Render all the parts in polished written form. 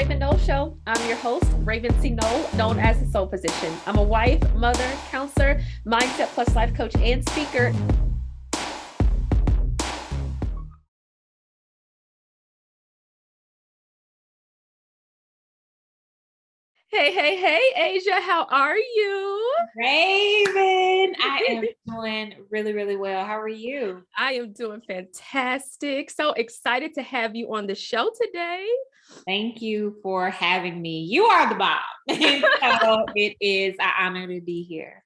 Raven Nole Show. I'm your host, Raven C. Nole, known as the Soul Physician. I'm a wife, mother, counselor, mindset plus life coach, and speaker. Hey, Aaja, how are you? Raven, I am doing really, really well. How are you? I am doing fantastic. So excited to have you on the show today. Thank you for having me. You are the bomb. So it is an honor to be here.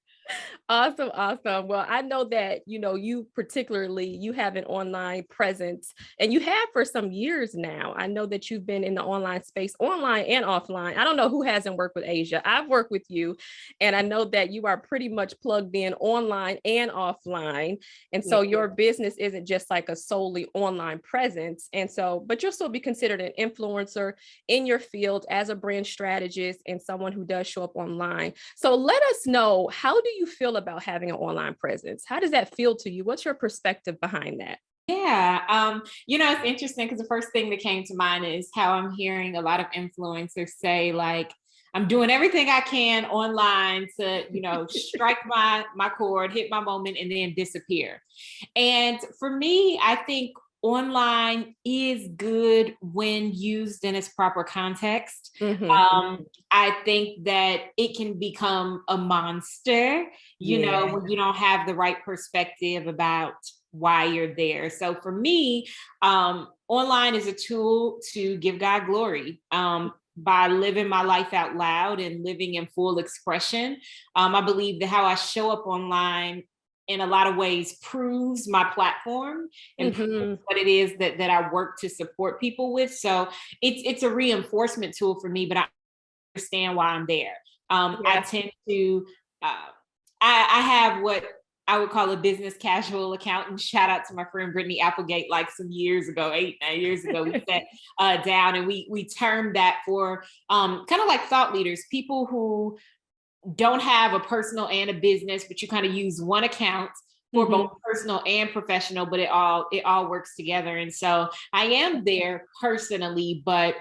Awesome. Well, I know that, you particularly, you have an online presence and you have for some years now. I know that you've been in the online space, online and offline. I don't know who hasn't worked with Aaja. I've worked with you, and I know that you are pretty much plugged in online and offline. And so your business isn't just like a solely online presence. And so, but you'll still be considered an influencer in your field as a brand strategist and someone who does show up online. So let us know, how do you feel about having an online presence? How does that feel to you? What's your perspective behind that? It's interesting because the first thing that came to mind is how I'm hearing a lot of influencers say, like, I'm doing everything I can online to, strike my chord, hit my moment, and then disappear. And for me, I think online is good when used in its proper context. I think that it can become a monster, when you don't have the right perspective about why you're there. So for me, online is a tool to give God glory. By living my life out loud and living in full expression. I believe that how I show up online in a lot of ways proves my platform and proves what it is that I work to support people with. So it's a reinforcement tool for me, but I understand why I'm there. I tend to, I have what I would call a business casual account. And shout out to my friend Brittany Applegate, like some years ago, 8-9 years ago, we sat down and we termed that for kind of like thought leaders, people who don't have a personal and a business, but you kind of use one account for both personal and professional, but it all works together. And so I am there personally, but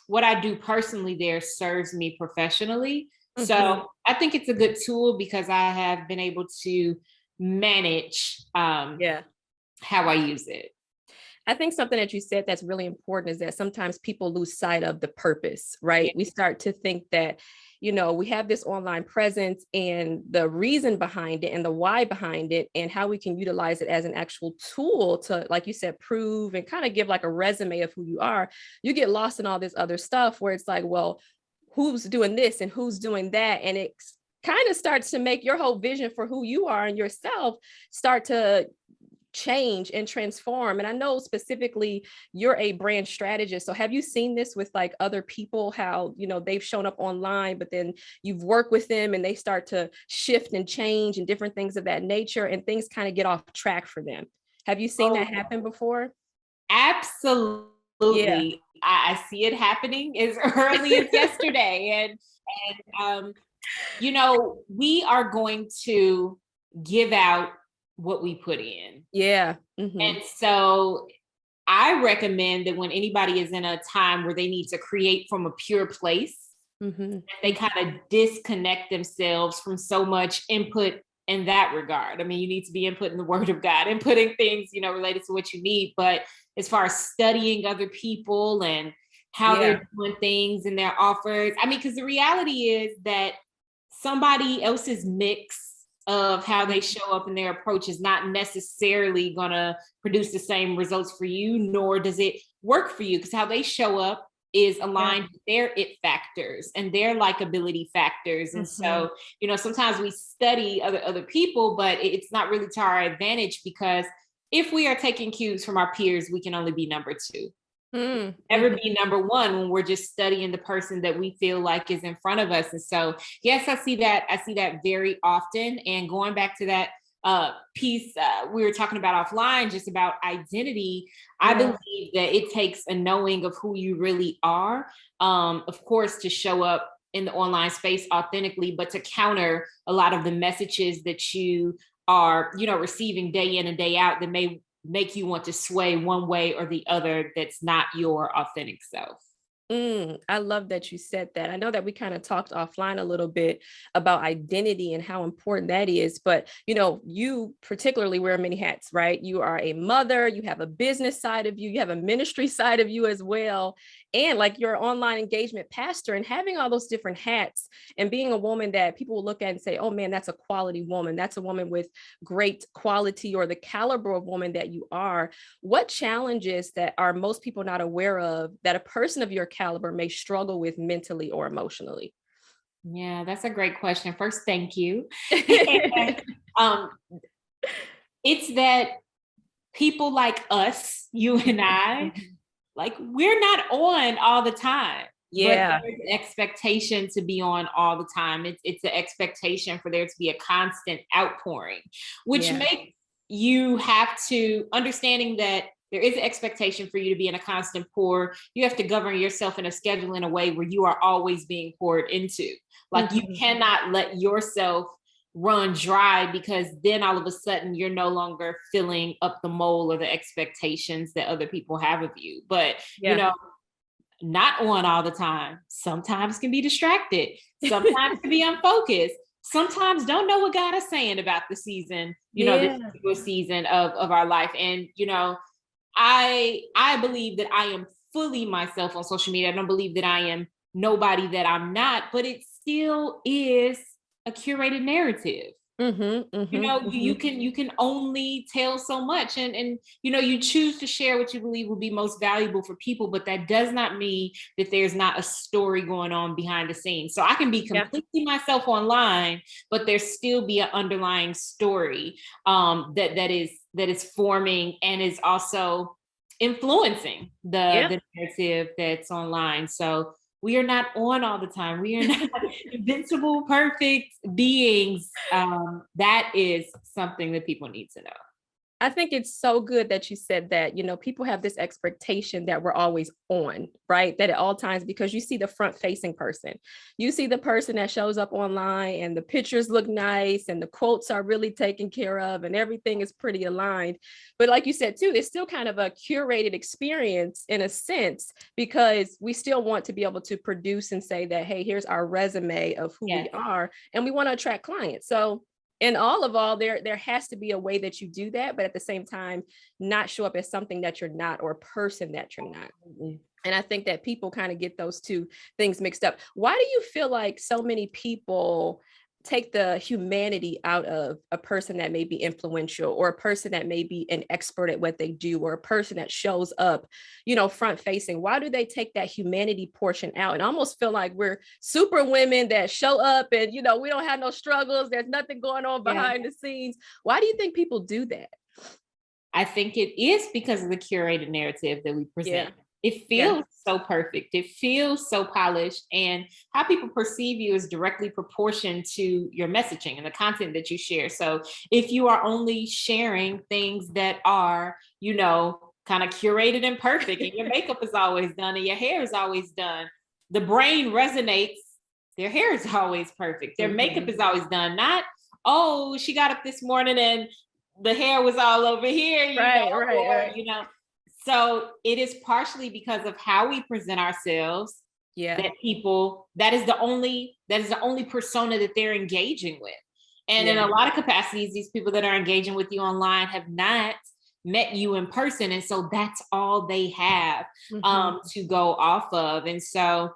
what I do personally there serves me professionally. So I think it's a good tool because I have been able to manage how I use it. I think something that you said that's really important is that sometimes people lose sight of the purpose, right? We start to think that, we have this online presence and the reason behind it and the why behind it and how we can utilize it as an actual tool to, like you said, prove and kind of give like a resume of who you are. You get lost in all this other stuff where it's like, well, who's doing this and who's doing that? And it kind of starts to make your whole vision for who you are and yourself start to change and transform. And I know specifically you're a brand strategist. So have you seen this with like other people, how, they've shown up online, but then you've worked with them and they start to shift and change and different things of that nature and things kind of get off track for them? Have you seen that happen before? Absolutely. Yeah. I see it happening as early as yesterday. And we are going to give out what we put in. And so I recommend that when anybody is in a time where they need to create from a pure place, they kind of disconnect themselves from so much input in that regard. I mean, you need to be input in the word of God and putting things, related to what you need. But as far as studying other people and how they're doing things and their offers, I mean, because the reality is that somebody else's mix of how they show up and their approach is not necessarily going to produce the same results for you, nor does it work for you, because how they show up is aligned with their it factors and their likability factors. And so, sometimes we study other people, but it's not really to our advantage, because if we are taking cues from our peers, we can only be number two. Never be number one when we're just studying the person that we feel like is in front of us. And so, yes, I see that very often. And going back to that piece we were talking about offline, just about identity, I believe that it takes a knowing of who you really are, of course, to show up in the online space authentically, but to counter a lot of the messages that you are, receiving day in and day out that may make you want to sway one way or the other that's not your authentic self. I love that you said that. I know that we kind of talked offline a little bit about identity and how important that is, but you particularly wear many hats, right? You are a mother, you have a business side of you, you have a ministry side of you as well. And like you're an online engagement pastor, and having all those different hats and being a woman that people will look at and say, oh man, that's a quality woman. That's a woman with great quality, or the caliber of woman that you are. What challenges that are most people not aware of that a person of your caliber may struggle with mentally or emotionally? Yeah, that's a great question. First, thank you. And, um, it's that people like us, you and I, like we're not on all the time, but Yeah, there's an expectation to be on all the time. It's an expectation for there to be a constant outpouring, which yeah. makes you have to understanding that there is an expectation for you to be in a constant pour. You have to govern yourself in a schedule in a way where you are always being poured into. Like you Mhm. cannot let yourself run dry, because then all of a sudden you're no longer filling up the mold or the expectations that other people have of you. But Yeah. not on all the time. Sometimes can be distracted. Sometimes can be unfocused. Sometimes don't know what God is saying about the season, this Yeah. particular season of our life. And I believe that I am fully myself on social media. I don't believe that I am nobody that I'm not, but it still is a curated narrative. Mhm, mhm, mhm. You can only tell so much, and you choose to share what you believe will be most valuable for people, but that does not mean that there's not a story going on behind the scenes. So I can be Yeah. completely myself online, but there still be an underlying story that is forming and is also influencing Yeah. the narrative that's online. So we are not on all the time. We are not invincible, perfect beings. That is something that people need to know. I think it's so good that you said that. People have this expectation that we're always on, right? That at all times, because you see the front facing person, you see the person that shows up online and the pictures look nice and the quotes are really taken care of and everything is pretty aligned. But like you said too, it's still kind of a curated experience in a sense, because we still want to be able to produce and say that, hey, here's our resume of who we Yes, are, and we want to attract clients. So in all, there has to be a way that you do that, but at the same time, not show up as something that you're not, or a person that you're not. absolutely. And I think that people kind of get those two things mixed up. Why do you feel like so many people take the humanity out of a person that may be influential, or a person that may be an expert at what they do, or a person that shows up, front facing? Why do they take that humanity portion out and almost feel like we're super women that show up and, we don't have no struggles. There's nothing going on Yeah. behind the scenes. Why do you think people do that? I think it is because of the curated narrative that we Yeah. present. It Yeah. feels so perfect. It feels so polished. And how people perceive you is directly proportioned to your messaging and the content that you share. So if you are only sharing things that are, kind of curated and perfect, and your makeup is always done and your hair is always done, the brain resonates. Their hair is always perfect. Their makeup Mhm. is always done. Not, oh, she got up this morning and the hair was all over here, Right, right, or, right. So it is partially because of how we present ourselves Yeah. that is the only persona that they're engaging with. And in Yeah. a lot of capacities, these people that are engaging with you online have not met you in person. And so that's all they have Mhm. to go off of. And so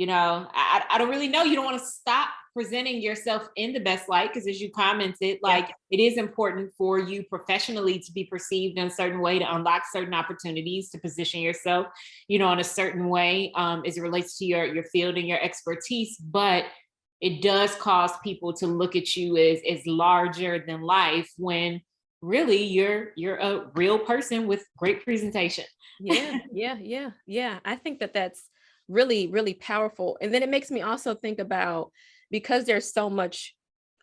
I don't really know. You don't want to stop presenting yourself in the best light, because as you commented, Yeah. like it is important for you professionally to be perceived in a certain way, to unlock certain opportunities, to position yourself, in a certain way as it relates to your field and your expertise. But it does cause people to look at you as larger than life, when really you're a real person with great presentation. Yeah, yeah, yeah, yeah. I think that that's really, really powerful. And then it makes me also think about, because there's so much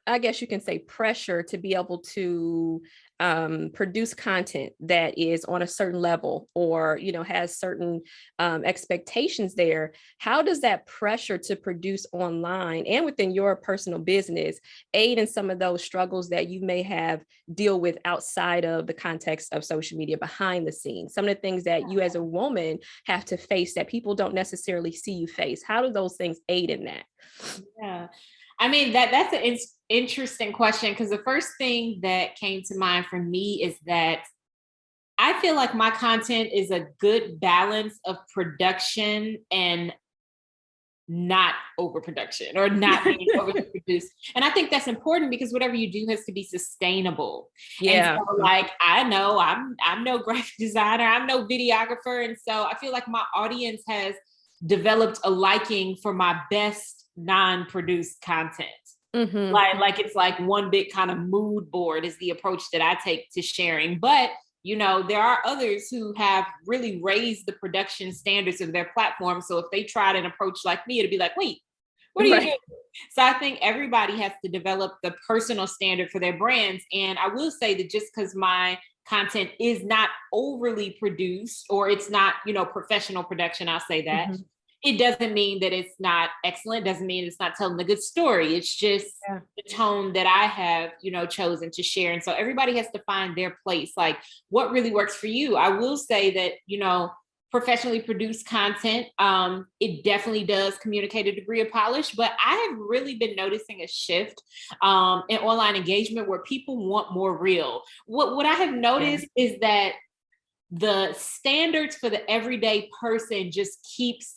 I guess you can say, pressure to be able to produce content that is on a certain level, or, has certain expectations there. How does that pressure to produce online and within your personal business aid in some of those struggles that you may have deal with outside of the context of social media, behind the scenes, some of the things that you as a woman have to face that people don't necessarily see you face? How do those things aid in that? Yeah. I mean, that's an interesting question, because the first thing that came to mind for me is that I feel like my content is a good balance of production and not overproduction, or not being overproduced. And I think that's important, because whatever you do has to be sustainable. And Yeah. so, like, I know I'm no graphic designer, I'm no videographer. And so I feel like my audience has developed a liking for my best non-produced content. Mm-hmm. Like it's like one big kind of mood board is the approach that I take to sharing. But there are others who have really raised the production standards of their platform. So if they tried an approach like me, it'd be like, wait, what are you doing? So I think everybody has to develop the personal standard for their brands. And I will say that just because my content is not overly produced, or it's not, professional production, I'll say that. Mm-hmm. It doesn't mean that it's not excellent. Doesn't mean it's not telling a good story. It's just the tone that I have, chosen to share. And so everybody has to find their place. Like, what really works for you? I will say that, professionally produced content, it definitely does communicate a degree of polish, but I have really been noticing a shift in online engagement where people want more real. What I have noticed is that the standards for the everyday person just keeps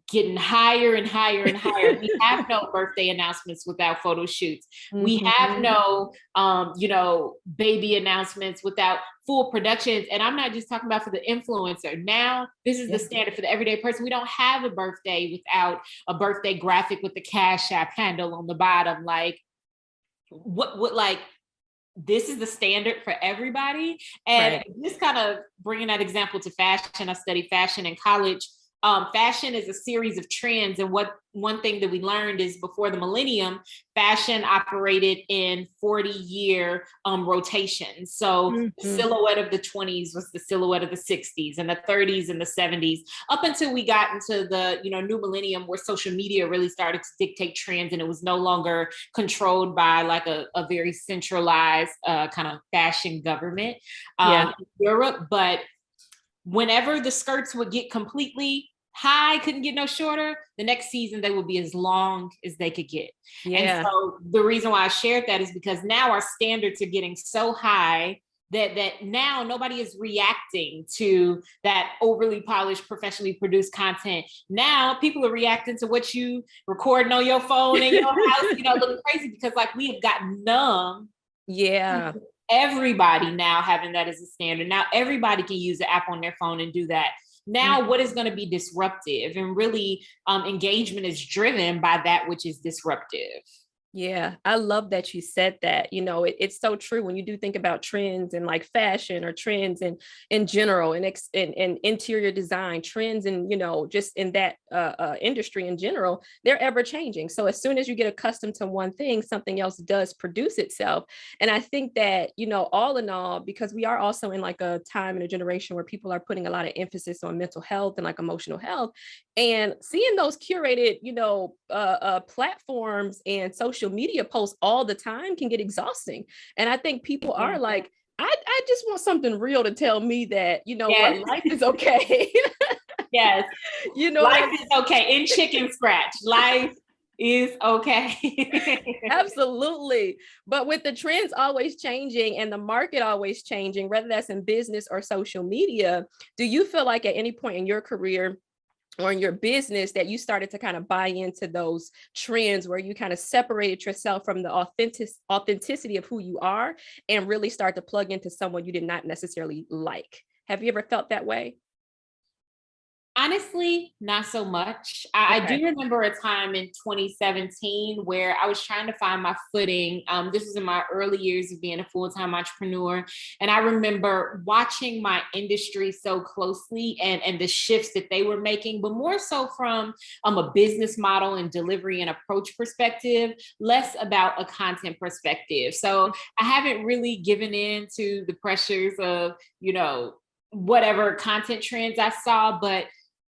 getting higher and higher and higher. We have no birthday announcements without photo shoots. Mm-hmm. We have no, baby announcements without full productions. And I'm not just talking about for the influencer. Now, this is the standard for the everyday person. We don't have a birthday without a birthday graphic with the Cash App handle on the bottom. Like, like, this is the standard for everybody. And just kind of bringing that example to fashion, I studied fashion in college. Fashion is a series of trends. And one thing that we learned is before the millennium, fashion operated in 40-year rotations. So the silhouette of the 20s was the silhouette of the 60s, and the 30s and the 70s, up until we got into the new millennium, where social media really started to dictate trends, and it was no longer controlled by like a very centralized kind of fashion government in Europe. But whenever the skirts would get completely high, couldn't get no shorter, the next season they would be as long as they could get. And so the reason why I shared that is because now our standards are getting so high that now nobody is reacting to that overly polished, professionally produced content. Now people are reacting to what you recording on your phone in your house, looking crazy, because like we have gotten numb. Yeah. Everybody now having that as a standard. Now everybody can use the app on their phone and do that. Now, what is going to be disruptive? And really, engagement is driven by that which is disruptive. Yeah, I love that you said that. It's so true when you do think about trends and like fashion, or trends in general, and interior design trends, and just in that industry in general, they're ever changing. So as soon as you get accustomed to one thing, something else does produce itself. And I think that all in all, because we are also in like a time and a generation where people are putting a lot of emphasis on mental health and like emotional health, and seeing those curated platforms and social media posts all the time can get exhausting. And I think people are like, I just want something real to tell me that, what, life is okay. Yes. Life is okay. In chicken scratch, life is okay. Absolutely. But with the trends always changing and the market always changing, whether that's in business or social media, do you feel like at any point in your career or in your business that you started to kind of buy into those trends, where you kind of separated yourself from the authenticity of who you are and really start to plug into someone you did not necessarily like? Have you ever felt that way? Honestly, not so much. I Okay. do remember a time in 2017 where I was trying to find my footing. This was in my early years of being a full-time entrepreneur. And I remember watching my industry so closely and the shifts that they were making, but more so from a business model and delivery and approach perspective, less about a content perspective. So I haven't really given in to the pressures of, whatever content trends I saw, but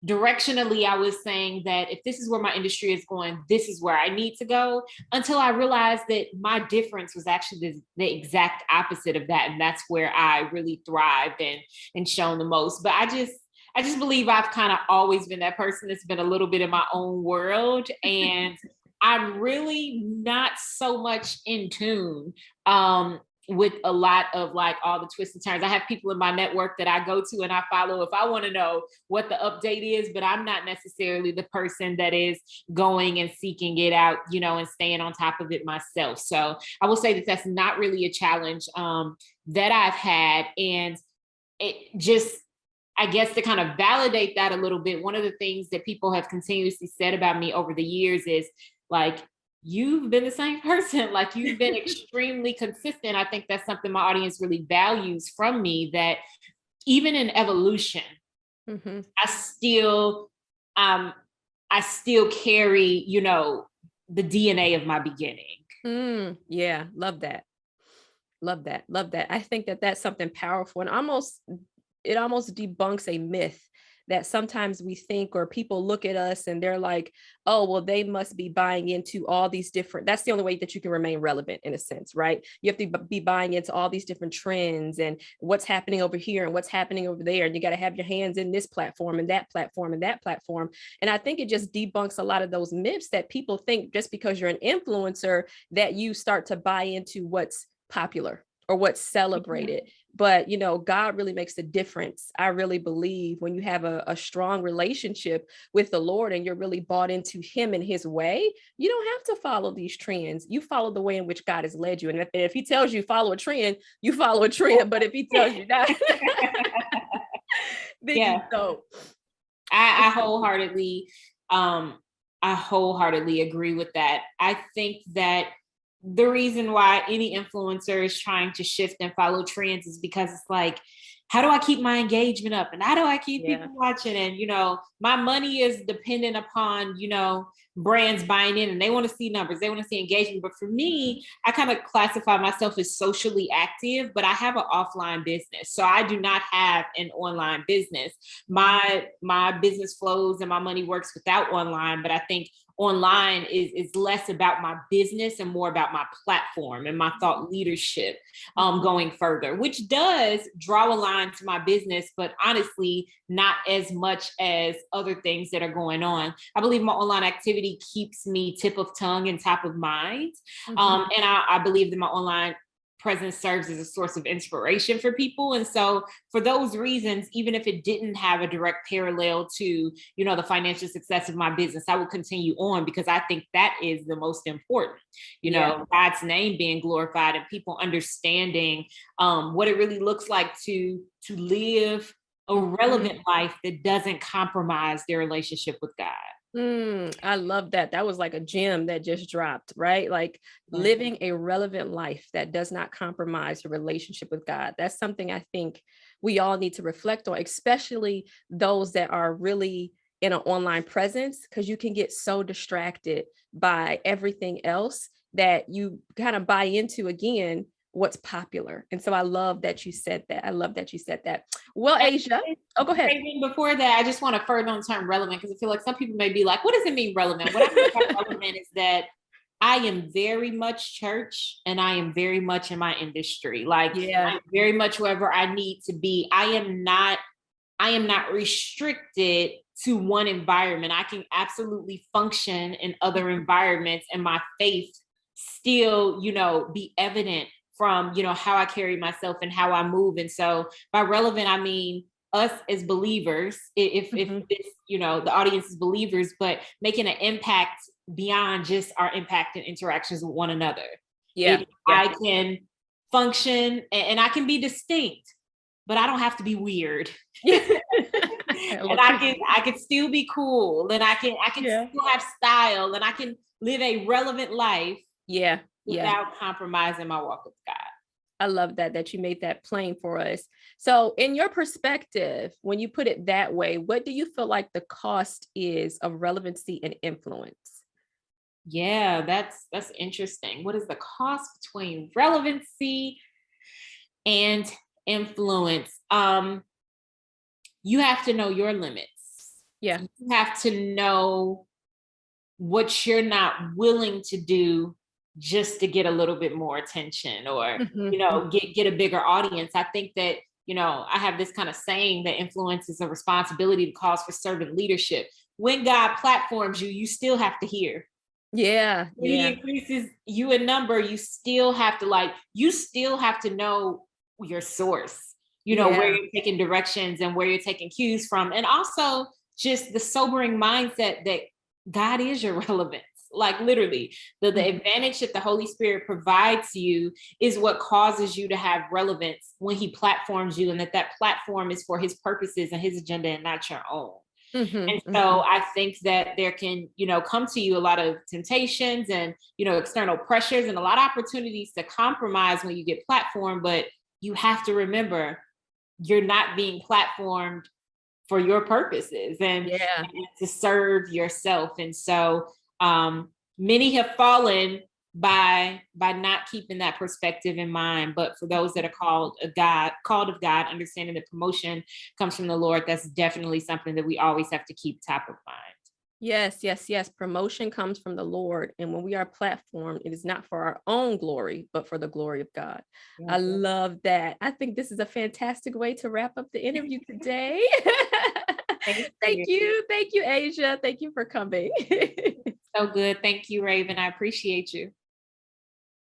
directionally I was saying that if this is where my industry is going, this is where I need to go, until I realized that my difference was actually the exact opposite of that, and that's where I really thrived and shown the most. But I just believe I've kind of always been that person that's been a little bit in my own world, and I'm really not so much in tune with a lot of like all the twists and turns. I have people in my network that I go to and I follow if I want to know what the update is, but I'm not necessarily the person that is going and seeking it out, and staying on top of it myself. So I will say that that's not really a challenge that I've had. And it just, I guess, to kind of validate that a little bit, one of the things that people have continuously said about me over the years is like, you've been the same person. Like, you've been extremely consistent. I think that's something my audience really values from me, that even in evolution, Mm-hmm. I still carry, the DNA of my beginning. Yeah, love that. Love that. Love that. I think that that's something powerful, and it almost debunks a myth that sometimes we think, or people look at us and they're like, oh, well, they must be buying into all these different, that's the only way that you can remain relevant in a sense, right? You have to be buying into all these different trends and what's happening over here and what's happening over there. And you got to have your hands in this platform and that platform and that platform. And I think it just debunks a lot of those myths that people think just because you're an influencer that you start to buy into what's popular or what's celebrated. But, God really makes a difference. I really believe when you have a strong relationship with the Lord and you're really bought into him and his way, you don't have to follow these trends. You follow the way in which God has led you. And if he tells you follow a trend, you follow a trend. But if he tells you not, then you don't. I wholeheartedly, agree with that. I think that the reason why any influencer is trying to shift and follow trends is because it's like, how do I keep my engagement up? And how do I keep people watching? And, my money is dependent upon, brands buying in, and they want to see numbers, they want to see engagement. But for me, I kind of classify myself as socially active, but I have an offline business. So I do not have an online business. My business flows and my money works without online, but I think online is less about my business and more about my platform and my thought leadership going further, which does draw a line to my business, but honestly, not as much as other things that are going on. I believe my online activity keeps me tip of tongue and top of mind. And I believe that my online presence serves as a source of inspiration for people. And so for those reasons, even if it didn't have a direct parallel to, the financial success of my business, I would continue on, because I think that is the most important, God's name being glorified and people understanding what it really looks like to live a relevant life that doesn't compromise their relationship with God. I love that. That was like a gem that just dropped, right? Like living a relevant life that does not compromise your relationship with God. That's something I think we all need to reflect on, especially those that are really in an online presence, because you can get so distracted by everything else that you kind of buy into, again, what's popular. And so I love that you said that. I love that you said that. Well, Aaja, go ahead. Before that, I just want to further on the term relevant, because I feel like some people may be like, what does it mean relevant? What I mean by relevant is that I am very much church and I am very much in my industry. Like, I'm very much wherever I need to be. I am not restricted to one environment. I can absolutely function in other environments, and my faith still, be evident from, how I carry myself and how I move. And so by relevant, I mean us as believers, if this, the audience is believers, but making an impact beyond just our impact and interactions with one another. I can function and I can be distinct, but I don't have to be weird. And I can still be cool, and I can still have style, and I can live a relevant life without compromising my walk with God. I love that you made that plain for us. So in your perspective, when you put it that way, what do you feel like the cost is of relevancy and influence? Yeah, that's interesting. What is the cost between relevancy and influence? You have to know your limits. Yeah. You have to know what you're not willing to do just to get a little bit more attention, or get a bigger audience. I think that I have this kind of saying that influence is a responsibility that calls for servant leadership. When God platforms you, you still have to hear. When he increases you in number, you still have to know your source, where you're taking directions and where you're taking cues from. And also just the sobering mindset that God is your relevance. Like literally, the advantage that the Holy Spirit provides you is what causes you to have relevance when he platforms you, and that platform is for his purposes and his agenda and not your own. And so I think that there can, come to you a lot of temptations and, external pressures and a lot of opportunities to compromise when you get platformed. But you have to remember, you're not being platformed for your purposes and to serve yourself. And so many have fallen by not keeping that perspective in mind. But for those that are called of God, understanding that promotion comes from the Lord, that's definitely something that we always have to keep top of mind. Yes. Promotion comes from the Lord. And when we are platformed, it is not for our own glory, but for the glory of God. I love that. I think this is a fantastic way to wrap up the interview today. Thank you. Thank you, Aaja. Thank you for coming. So good. Thank you, Raven. I appreciate you.